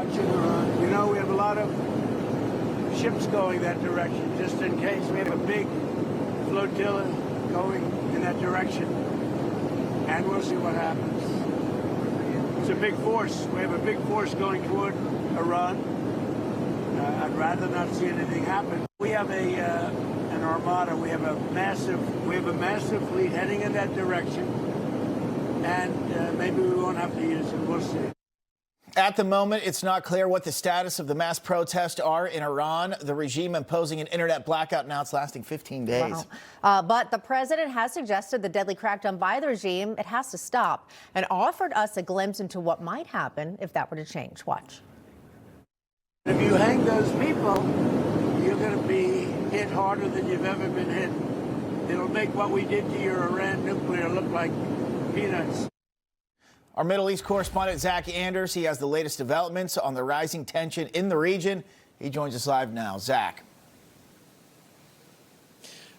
direction, Iran. You know, we have a lot of ships going that direction, just in case. We have a big flotilla going in that direction, and we'll see what happens. It's a big force. We have a big force going toward Iran. I'd rather not see anything happen. We have an armada. We have a massive fleet heading in that direction, and maybe we won't have to use it. We'll see. At the moment, it's not clear what the status of the mass protests are in Iran. The regime imposing an internet blackout now. It's lasting 15 days. Wow. But the president has suggested the deadly crackdown by the regime, it has to stop, and offered us a glimpse into what might happen if that were to change. Watch. If you hang those people, you're going to be hit harder than you've ever been hit. It'll make what we did to your Iran nuclear look like peanuts. Our Middle East correspondent, Zach Anders, he has the latest developments on the rising tension in the region. He joins us live now. Zach.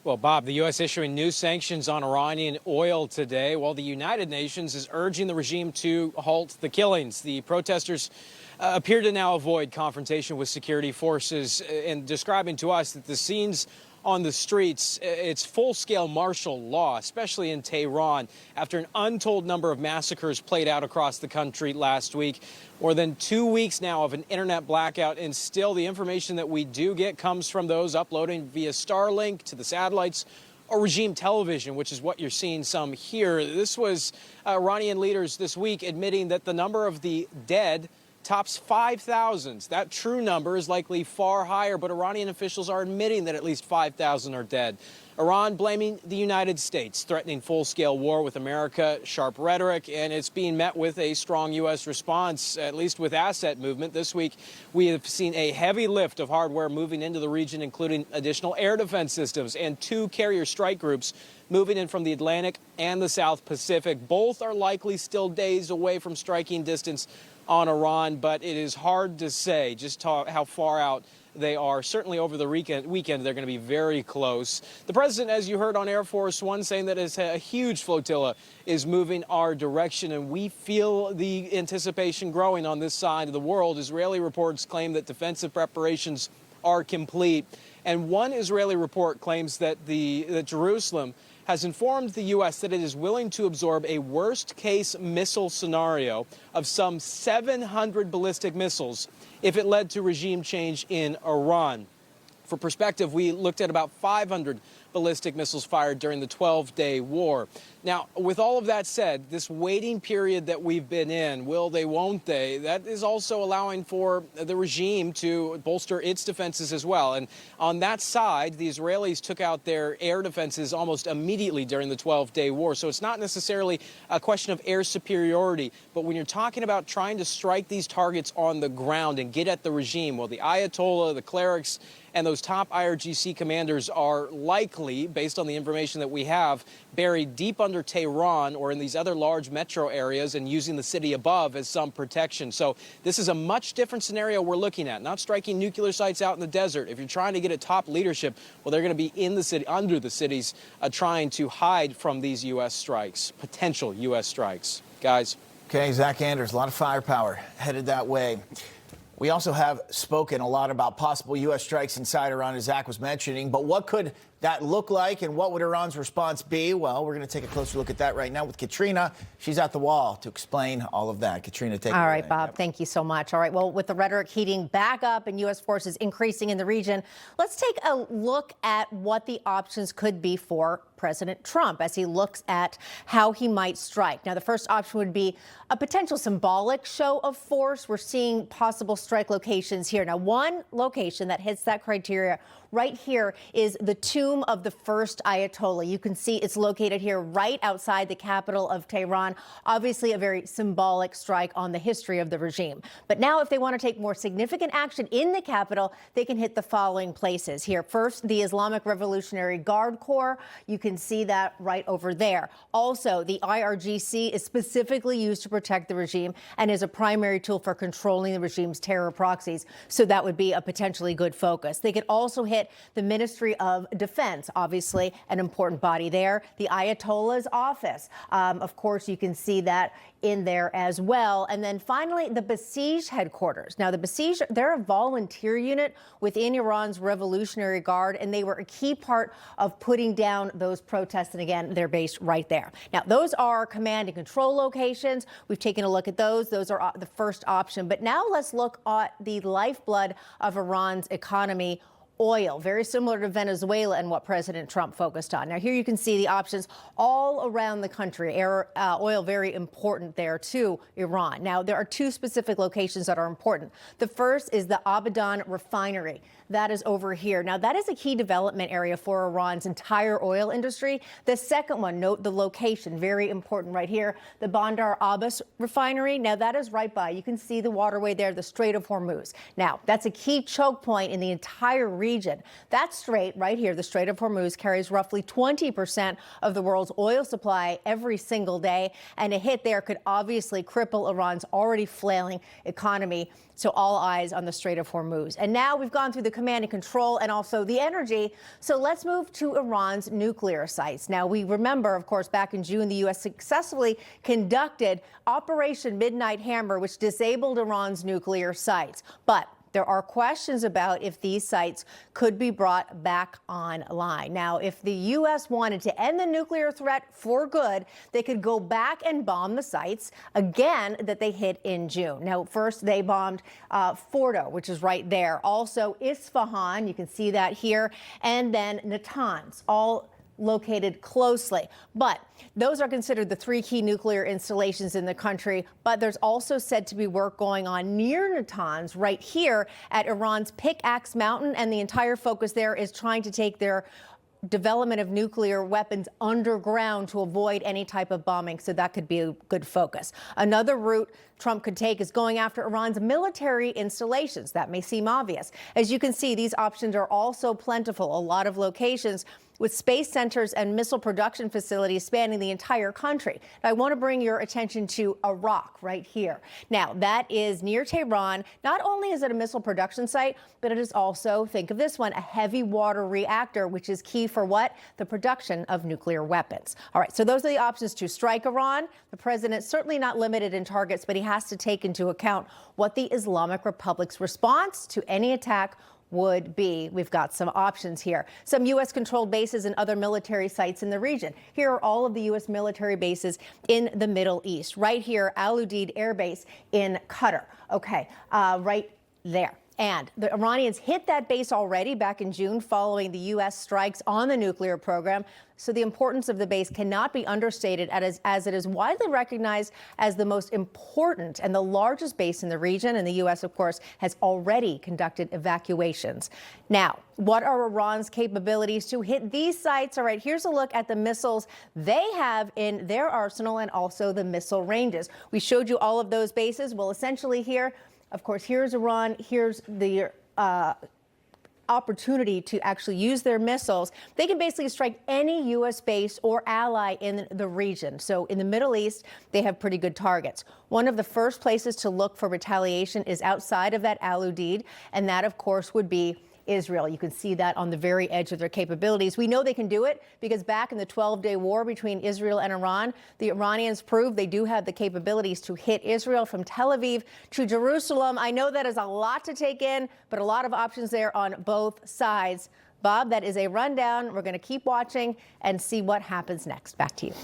Well, Bob, the U.S. issuing new sanctions on Iranian oil today, while the United Nations is urging the regime to halt the killings. The protesters appear to now avoid confrontation with security forces and describing to us that the scenes on the streets, it's full-scale martial law, especially in Tehran, after an untold number of massacres played out across the country last week. More than 2 weeks now of an internet blackout, and still the information that we do get comes from those uploading via Starlink to the satellites or regime television, which is what you're seeing some here. This was Iranian leaders this week admitting that the number of the dead tops 5,000. That true number is likely far higher, but Iranian officials are admitting that at least 5,000 are dead. Iran blaming the United States, threatening full-scale war with America, sharp rhetoric, and it's being met with a strong U.S. response, at least with asset movement. This week, we have seen a heavy lift of hardware moving into the region, including additional air defense systems and 2 carrier strike groups moving in from the Atlantic and the South Pacific. Both are likely still days away from striking distance on Iran, but it is hard to say just how far out they are. Certainly over the weekend, they're going to be very close. The president, as you heard on Air Force One, saying that a huge flotilla is moving our direction, and we feel the anticipation growing on this side of the world. Israeli reports claim that defensive preparations are complete, and one Israeli report claims that that Jerusalem has informed the U.S. that it is willing to absorb a worst-case missile scenario of some 700 ballistic missiles if it led to regime change in Iran. For perspective, we looked at about 500 ballistic missiles fired during the 12-day war. Now, with all of that said, this waiting period that we've been in, will they, won't they, that is also allowing for the regime to bolster its defenses as well. And on that side, the Israelis took out their air defenses almost immediately during the 12-day war. So it's not necessarily a question of air superiority, but when you're talking about trying to strike these targets on the ground and get at the regime, well, the Ayatollah, the clerics, and those top IRGC commanders are likely, based on the information that we have, buried deep under Tehran or in these other large metro areas and using the city above as some protection. So this is a much different scenario we're looking at, not striking nuclear sites out in the desert. If you're trying to get at top leadership, well, they're going to be in the city, under the cities, trying to hide from these U.S. strikes, potential U.S. strikes. Guys. Okay, Zach Anders, a lot of firepower headed that way. We also have spoken a lot about possible U.S. strikes inside Iran, as Zach was mentioning. But what could that look like, and what would Iran's response be? Well, we're going to take a closer look at that right now with Katrina. She's at the wall to explain all of that. Katrina, take it away. All right, Bob, thank you so much. All right, well, with the rhetoric heating back up and U.S. forces increasing in the region, let's take a look at what the options could be for President Trump as he looks at how he might strike. Now, the first option would be a potential symbolic show of force. We're seeing possible strike locations here. Now, one location that hits that criteria right here is the tomb of the first Ayatollah. You can see it's located here right outside the capital of Tehran. Obviously, a very symbolic strike on the history of the regime. But now, if they want to take more significant action in the capital, they can hit the following places here. First, the Islamic Revolutionary Guard Corps. You can see that right over there. Also, the IRGC is specifically used to protect the regime and is a primary tool for controlling the regime's terror proxies. So that would be a potentially good focus. They could also hit the Ministry of Defense. Defense, obviously an important body there. The Ayatollah's office, of course, you can see that in there as well. And then finally, the Basij headquarters. Now, the Basij, they're a volunteer unit within Iran's Revolutionary Guard, and they were a key part of putting down those protests. And again, they're based right there. Now, those are command and control locations. We've taken a look at those. Those are the first option. But now let's look at the lifeblood of Iran's economy, oil, very similar to Venezuela and what President Trump focused on. Now, here you can see the options all around the country. Oil, very important there to Iran. Now, there are two specific locations that are important. The first is the Abadan refinery. That is over here. Now, that is a key development area for Iran's entire oil industry. The second one, note the location, very important right here, the Bandar Abbas refinery. Now, that is right by, you can see the waterway there, the Strait of Hormuz. Now, that's a key choke point in the entire region. That strait right here, the Strait of Hormuz, carries roughly 20% of the world's oil supply every single day. And a hit there could obviously cripple Iran's already flailing economy. So all eyes on the Strait of Hormuz. And now we've gone through the command and control and also the energy. So let's move to Iran's nuclear sites. Now, we remember, of course, back in June, the U.S. successfully conducted Operation Midnight Hammer, which disabled Iran's nuclear sites. But there are questions about if these sites could be brought back online. Now, if the U.S. wanted to end the nuclear threat for good, they could go back and bomb the sites again that they hit in June. Now, first they bombed Fordo, which is right there. Also Isfahan, you can see that here, and then Natanz, all located closely. But those are considered the three key nuclear installations in the country. But there's also said to be work going on near Natanz right here at Iran's Pickaxe Mountain. And the entire focus there is trying to take their development of nuclear weapons underground to avoid any type of bombing. So that could be a good focus. Another route Trump could take is going after Iran's military installations. That may seem obvious. As you can see, these options are also plentiful. A lot of locations with space centers and missile production facilities spanning the entire country. Now, I want to bring your attention to Iraq right here. Now, that is near Tehran. Not only is it a missile production site, but it is also, think of this one, a heavy water reactor, which is key for what? The production of nuclear weapons. All right, so those are the options to strike Iran. The president certainly not limited in targets, but he has to take into account what the Islamic Republic's response to any attack would be. We've got some options here. Some U.S.-controlled bases and other military sites in the region. Here are all of the U.S. military bases in the Middle East. Right here, Al Udeid Air Base in Qatar. Okay, right there. And the Iranians hit that base already back in June following the U.S. strikes on the nuclear program. So the importance of the base cannot be understated as it is widely recognized as the most important and the largest base in the region. And the U.S., of course, has already conducted evacuations. Now, what are Iran's capabilities to hit these sites? All right, here's a look at the missiles they have in their arsenal and also the missile ranges. We showed you all of those bases. Well, essentially here, of course, here's Iran, here's the opportunity to actually use their missiles. They can basically strike any U.S. base or ally in the region. So in the Middle East, they have pretty good targets. One of the first places to look for retaliation is outside of that Al Udeid, and that, of course, would be Israel. You can see that on the very edge of their capabilities. We know they can do it because back in the 12-day war between Israel and Iran, the Iranians proved they do have the capabilities to hit Israel from Tel Aviv to Jerusalem. I know that is a lot to take in, but a lot of options there on both sides. Bob, that is a rundown. We're going to keep watching and see what happens next. Back to you.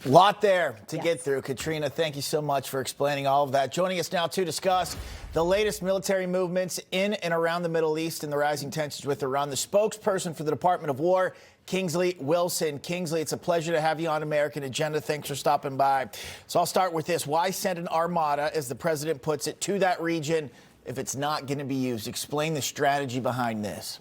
Lot there to get through. Katrina, thank you so much for explaining all of that. Joining us now to discuss the latest military movements in and around the Middle East and the rising tensions with Iran, the spokesperson for the Department of War, Kingsley Wilson. Kingsley, it's a pleasure to have you on American Agenda. Thanks for stopping by. So I'll start with this. Why send an armada, as the president puts it, to that region if it's not going to be used? Explain the strategy behind this.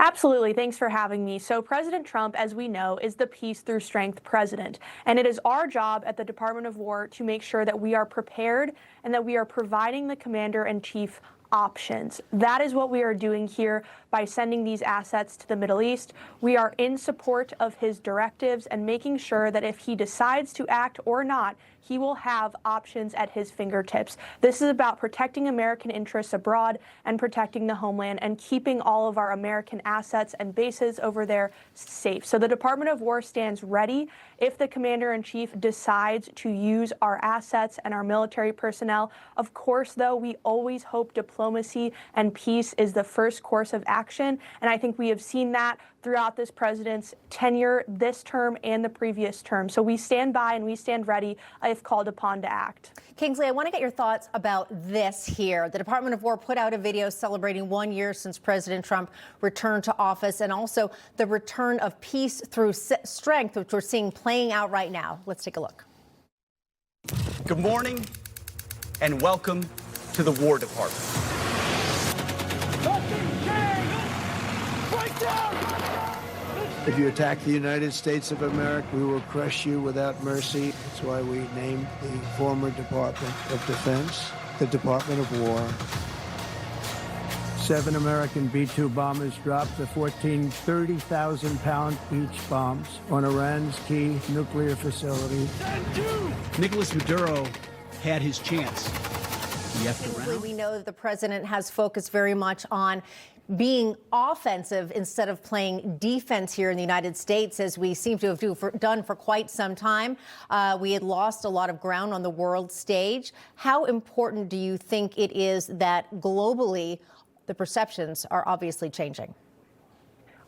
Absolutely. Thanks for having me. So President Trump, as we know, is the peace through strength president. And it is our job at the Department of War to make sure that we are prepared and that we are providing the commander-in-chief options. That is what we are doing here by sending these assets to the Middle East. We are in support of his directives and making sure that if he decides to act or not, he will have options at his fingertips. This is about protecting American interests abroad and protecting the homeland and keeping all of our American assets and bases over there safe. So the Department of War stands ready if the Commander-in-Chief decides to use our assets and our military personnel. Of course, though, we always hope diplomacy and peace is the first course of action, and I think we have seen that throughout this president's tenure, this term and the previous term. So we stand by and we stand ready if called upon to act. Kingsley, I want to get your thoughts about this here. The Department of War put out a video celebrating 1 year since President Trump returned to office, and also the return of peace through strength, which we're seeing playing out right now. Let's take a look. Good morning and welcome to the War Department. If you attack the United States of America, we will crush you without mercy. That's why we named the former Department of Defense the Department of War. 7 American B-2 bombers dropped the 14 30,000-pound each bombs on Iran's key nuclear facility. Nicolas Maduro had his chance. Kingsley, we know that the president has focused very much on being offensive instead of playing defense here in the United States, as we seem to have done for quite some time. We had lost a lot of ground on the world stage. How important do you think it is that globally the perceptions are obviously changing?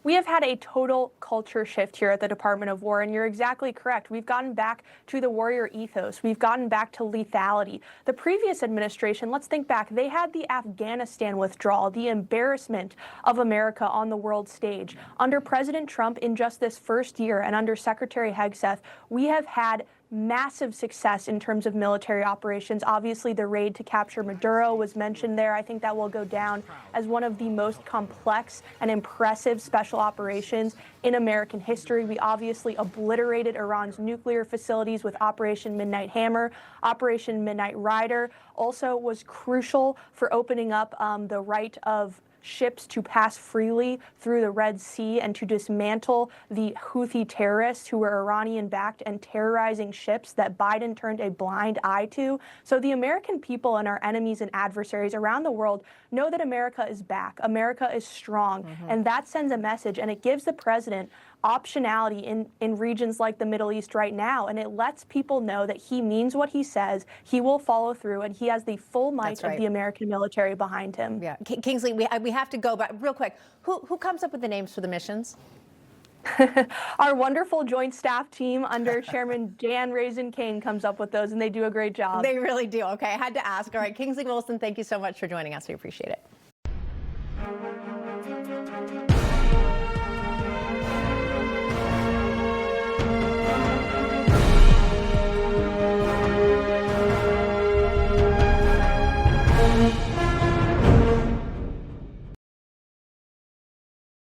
We have had a total culture shift here at the Department of War, and you're exactly correct. We've gotten back to the warrior ethos. We've gotten back to lethality. The previous administration, let's think back, they had the Afghanistan withdrawal, the embarrassment of America on the world stage. Under President Trump, in just this first year, and under Secretary Hegseth, we have had massive success in terms of military operations. Obviously, the raid to capture Maduro was mentioned there. I think that will go down as one of the most complex and impressive special operations in American history. We obviously obliterated Iran's nuclear facilities with Operation Midnight Hammer. Operation Midnight Rider also was crucial for opening up the right of ships to pass freely through the Red Sea and to dismantle the Houthi terrorists who were Iranian-backed and terrorizing ships that Biden turned a blind eye to. So the American people and our enemies and adversaries around the world know that America is back. America is strong. And that sends a message, and it gives the president optionality in regions like the Middle East right now, and it lets people know that he means what he says, he will follow through, and he has the full might of the American military behind him. Yeah, Kingsley, we have to go, but real quick, who comes up with the names for the missions? Our wonderful joint staff team under Chairman Jan Raisin Kane comes up with those, and they do a great job. They really do. Okay, I had to ask. All right, Kingsley Wilson, thank you so much for joining us. We appreciate it.